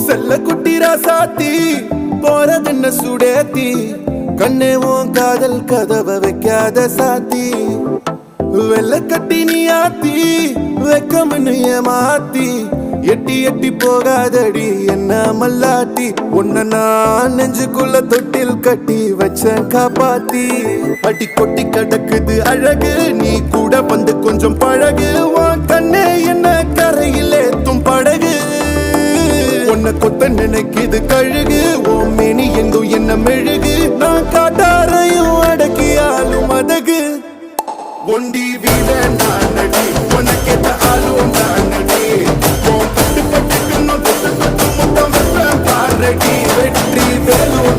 செல்ல குட்டி ராசாத்தி போறதென்ன சுடேத்தி கண்ணே உன் காதல் கதவை வைக்காத சாத்தி வெள்ள கட்டி நீ ஆத்தி வெக்கம்னு ஏமாத்தி எட்டி எட்டி போகாதடி என்ன மல்லாட்டி உன்ன நான் நெஞ்சுக்குள்ள தொட்டில் கட்டி வச்ச காப்பாத்தி அடி கொட்டி கிடக்குது அழகு நீ கூட வந்து கொஞ்சம் பழகு உன் கண்ணே என்ன கரையில் ஏத்தும் படகு உன்னை கொத்த நினைக்குது கழுகு உன் மேனி எங்கும் என்ன மெழுகு நான் காட்டாரையும் அடக்கியாலும் அதகு ஒண்டி வீட நான் நடி உனக்கேத்த ஆளும் நான் நடி உன் பட்டு பட்டுக்கு முத்தம் பாரடி வெற்றி வேலும்